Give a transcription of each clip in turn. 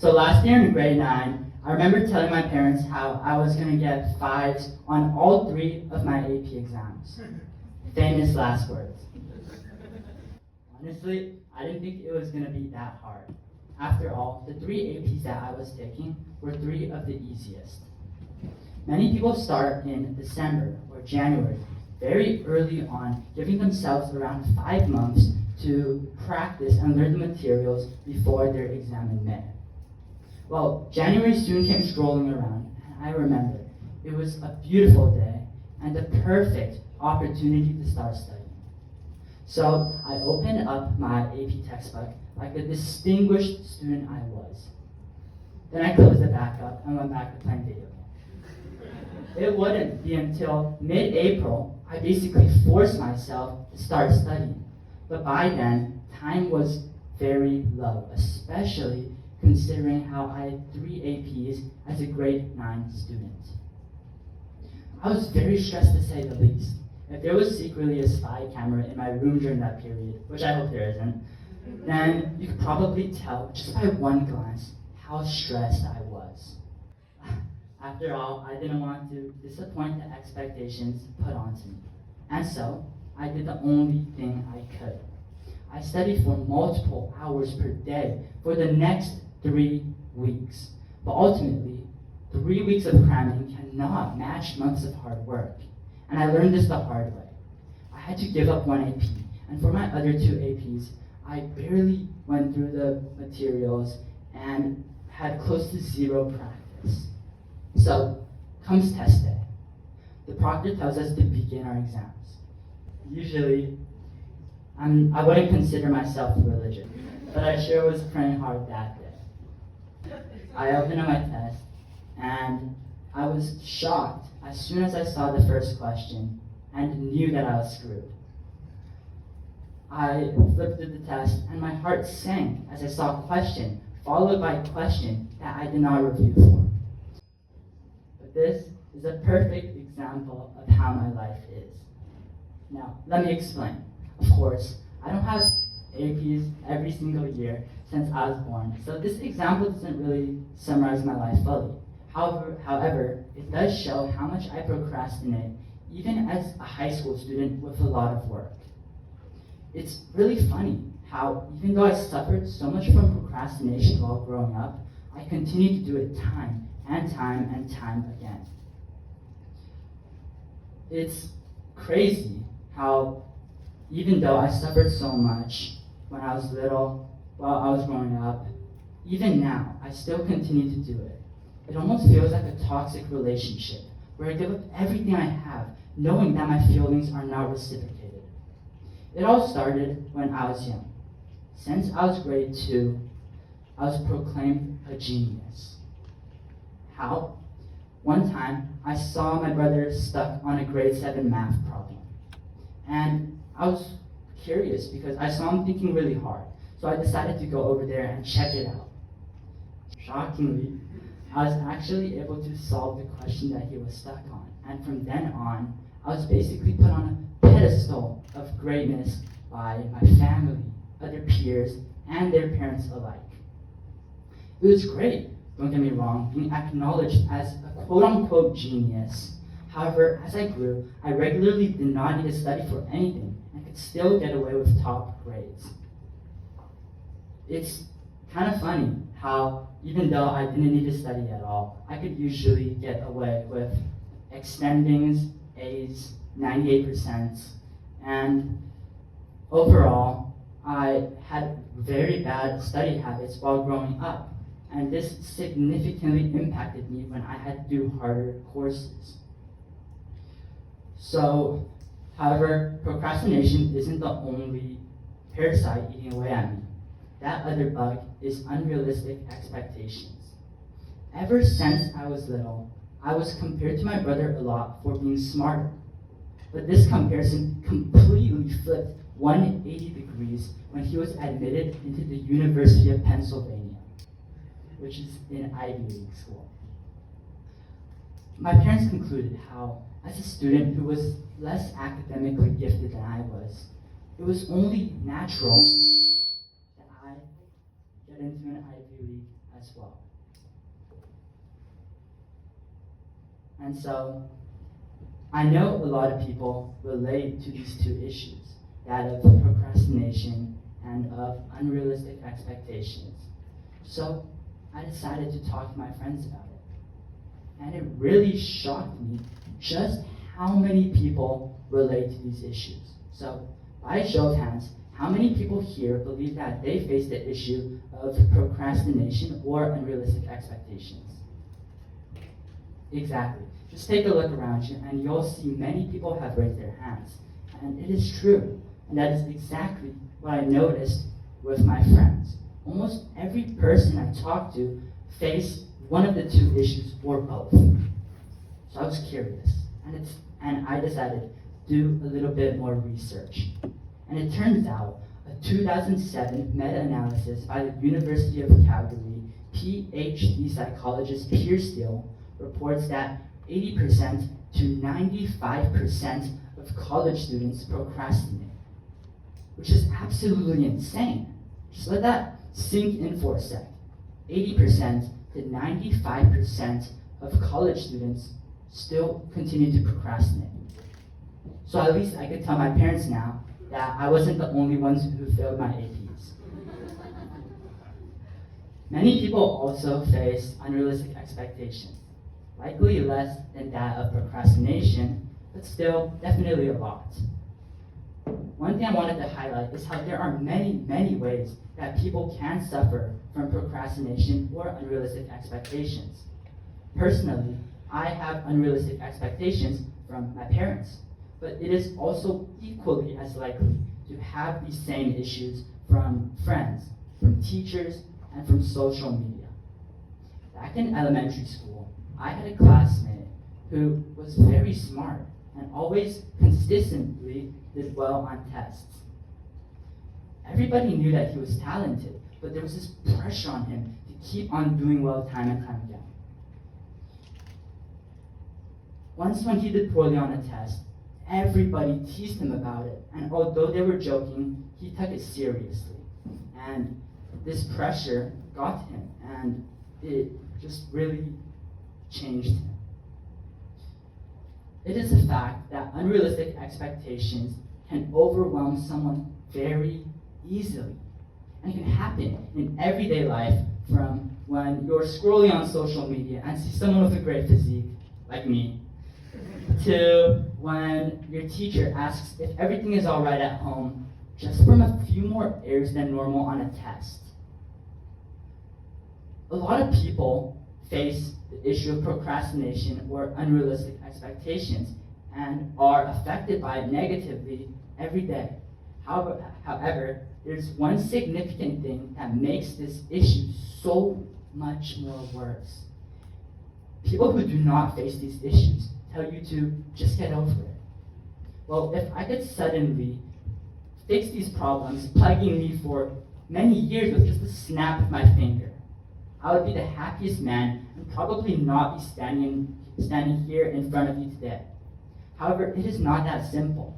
So last year in grade 9, I remember telling my parents how I was going to get 5s on all 3 of my AP exams. Famous last words. Honestly, I didn't think it was going to be that hard. After all, the 3 APs that I was taking were 3 of the easiest. Many people start in December or January, very early on, giving themselves around 5 months to practice and learn the materials before their exam in May. Well, January soon came strolling around, and I remember it was a beautiful day and the perfect opportunity to start studying. So I opened up my AP textbook like the distinguished student I was. Then I closed it back up and went back to playing video games. It wouldn't be until mid-April I basically forced myself to start studying. But by then, time was very low, especially considering how I had 3 APs as a grade 9 student. I was very stressed to say the least. If there was secretly a spy camera in my room during that period, which I hope there isn't, then you could probably tell just by one glance how stressed I was. After all, I didn't want to disappoint the expectations put onto me. And so, I did the only thing I could. I studied for multiple hours per day for the next 3 weeks. But ultimately, 3 weeks of cramming cannot match months of hard work. And I learned this the hard way. I had to give up 1 AP, and for my other 2 APs, I barely went through the materials and had close to 0 practice. So, comes test day. The proctor tells us to begin our exams. Usually, I wouldn't consider myself religious, but I sure was praying hard that day. I opened up my test, and I was shocked as soon as I saw the first question and knew that I was screwed. I flipped through the test, and my heart sank as I saw question followed by question that I did not review for. But this is a perfect example of how my life is. Now, let me explain. Of course, I don't have APs every single year since I was born, so this example doesn't really summarize my life fully. However, it does show how much I procrastinate, even as a high school student with a lot of work. It's really funny how, even though I suffered so much from procrastination while growing up, I continue to do it time and time and time again. It's crazy how, even though I suffered so much when I was little, while I was growing up, even now, I still continue to do it. It almost feels like a toxic relationship, where I give up everything I have, knowing that my feelings are not reciprocated. It all started when I was young. Since I was grade 2, I was proclaimed a genius. How? One time, I saw my brother stuck on a grade 7 math problem. And I was curious because I saw him thinking really hard. So I decided to go over there and check it out. Shockingly, I was actually able to solve the question that he was stuck on. And from then on, I was basically put on a pedestal of greatness by my family, other peers, and their parents alike. It was great, don't get me wrong, being acknowledged as a quote-unquote genius. However, as I grew, I regularly did not need to study for anything and could still get away with top grades. It's kind of funny how, even though I didn't need to study at all, I could usually get away with extendings, A's, 98%, and overall, I had very bad study habits while growing up, and this significantly impacted me when I had to do harder courses. So, however, procrastination isn't the only parasite eating away at me. That other bug is unrealistic expectations. Ever since I was little, I was compared to my brother a lot for being smarter. But this comparison completely flipped 180 degrees when he was admitted into the University of Pennsylvania, which is an Ivy League school. My parents concluded how, as a student who was less academically gifted than I was, it was only natural that I get into an Ivy League as well. And so, I know a lot of people relate to these two issues, that of procrastination and of unrealistic expectations. So, I decided to talk to my friends about it. And it really shocked me just how many people relate to these issues. So, by a show of hands, how many people here believe that they face the issue of procrastination or unrealistic expectations? Exactly. Just take a look around you and you'll see many people have raised their hands. And it is true. And that is exactly what I noticed with my friends. Almost every person I talked to faced one of the two issues or both. So I was curious. And I decided to do a little bit more research. And it turns out a 2007 meta-analysis by the University of Calgary PhD psychologist Pierce Steele reports that 80% to 95% of college students procrastinate, which is absolutely insane. Just let that sink in for a sec. 80% to 95% of college students still continue to procrastinate. So at least I could tell my parents now that I wasn't the only ones who failed my APs. Many people also face unrealistic expectations, likely less than that of procrastination, but still definitely a lot. One thing I wanted to highlight is how there are many ways that people can suffer from procrastination or unrealistic expectations. Personally, I have unrealistic expectations from my parents, but it is also equally as likely to have these same issues from friends, from teachers, and from social media. Back in elementary school, I had a classmate who was very smart and always consistently did well on tests. Everybody knew that he was talented, but there was this pressure on him to keep on doing well time and time again. Once when he did poorly on a test, everybody teased him about it, and although they were joking, he took it seriously. And this pressure got to him, and it just really changed him. It is a fact that unrealistic expectations can overwhelm someone very easily. And it can happen in everyday life, from when you're scrolling on social media and see someone with a great physique, like me, to when your teacher asks if everything is all right at home just from a few more errors than normal on a test. A lot of people face the issue of procrastination or unrealistic expectations and are affected by it negatively every day. However, there's one significant thing that makes this issue so much more worse. People who do not face these issues tell you to just get over it. Well, if I could suddenly fix these problems plaguing me for many years with just a snap of my finger, I would be the happiest man and probably not be standing here in front of you today. However, it is not that simple.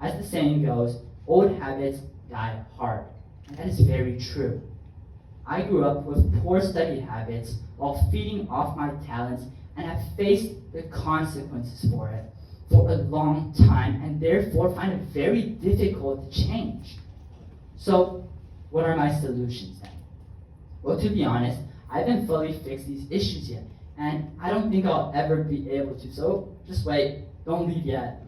As the saying goes, old habits die hard. And that is very true. I grew up with poor study habits while feeding off my talents and have faced the consequences for it for a long time and therefore find it very difficult to change. So, what are my solutions then? Well, to be honest, I haven't fully fixed these issues yet, and I don't think I'll ever be able to, so just wait, don't leave yet.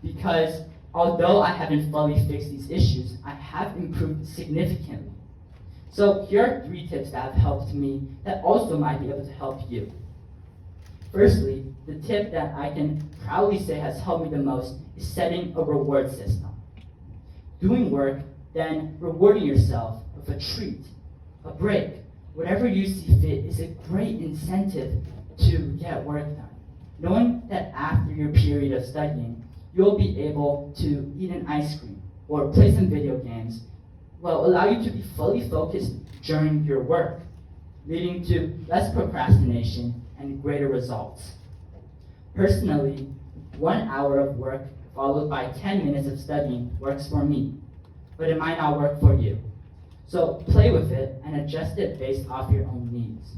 Because although I haven't fully fixed these issues, I have improved significantly. So here are 3 tips that have helped me that also might be able to help you. Firstly, the tip that I can proudly say has helped me the most is setting a reward system. Doing work, then rewarding yourself with a treat, a break, whatever you see fit is a great incentive to get work done. Knowing that after your period of studying, you'll be able to eat an ice cream or play some video games will allow you to be fully focused during your work, leading to less procrastination and greater results. Personally, 1 hour of work followed by 10 minutes of studying works for me, but it might not work for you. So play with it and adjust it based off your own needs.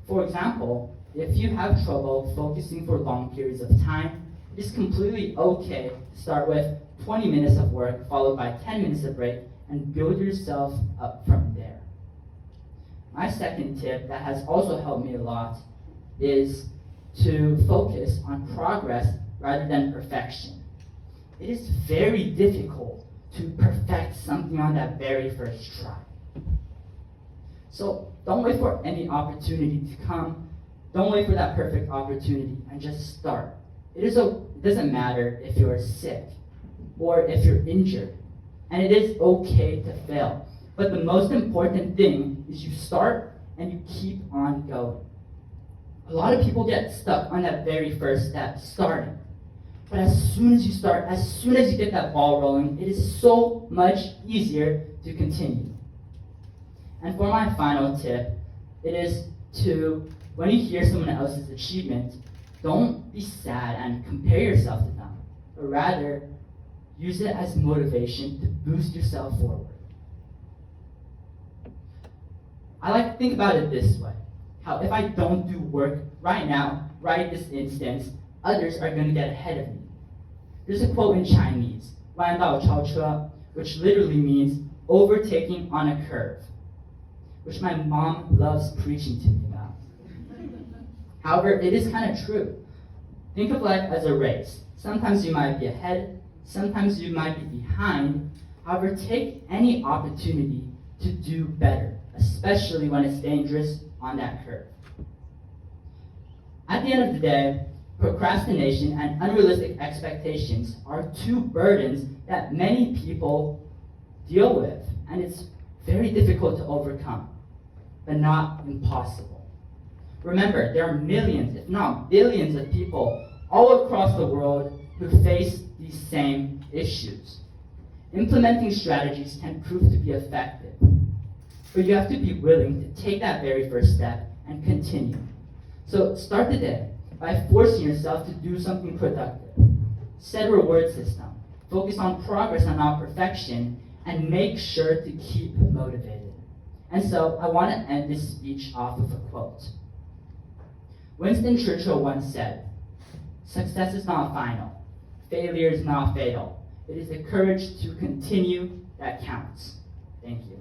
For example, if you have trouble focusing for long periods of time, it is completely okay to start with 20 minutes of work followed by 10 minutes of break and build yourself up from there. My second tip that has also helped me a lot is to focus on progress rather than perfection. It is very difficult to perfect something on that very first try. So don't wait for any opportunity to come. Don't wait for that perfect opportunity and just start. It doesn't matter if you're sick or if you're injured. And it is okay to fail. But the most important thing is you start and you keep on going. A lot of people get stuck on that very first step, starting. But as soon as you start, as soon as you get that ball rolling, it is so much easier to continue. And for my final tip, it is to, when you hear someone else's achievement, don't be sad and compare yourself to them, but rather use it as motivation to boost yourself forward. I like to think about it this way, how if I don't do work right now, right this instance, others are going to get ahead of me. There's a quote in Chinese, 弯道超车, which literally means overtaking on a curve, which my mom loves preaching to me about. However, it is kind of true. Think of life as a race. Sometimes you might be ahead, sometimes you might be behind. However, take any opportunity to do better, especially when it's dangerous on that curve. At the end of the day, procrastination and unrealistic expectations are two burdens that many people deal with, and it's very difficult to overcome, but not impossible. Remember, there are millions, if not billions of people all across the world who face these same issues. Implementing strategies can prove to be effective, but you have to be willing to take that very first step and continue. So start the day by forcing yourself to do something productive. Set a reward system. Focus on progress and not perfection, and make sure to keep motivated. And so I want to end this speech off with a quote. Winston Churchill once said, "Success is not final. Failure is not fatal. It is the courage to continue that counts." Thank you.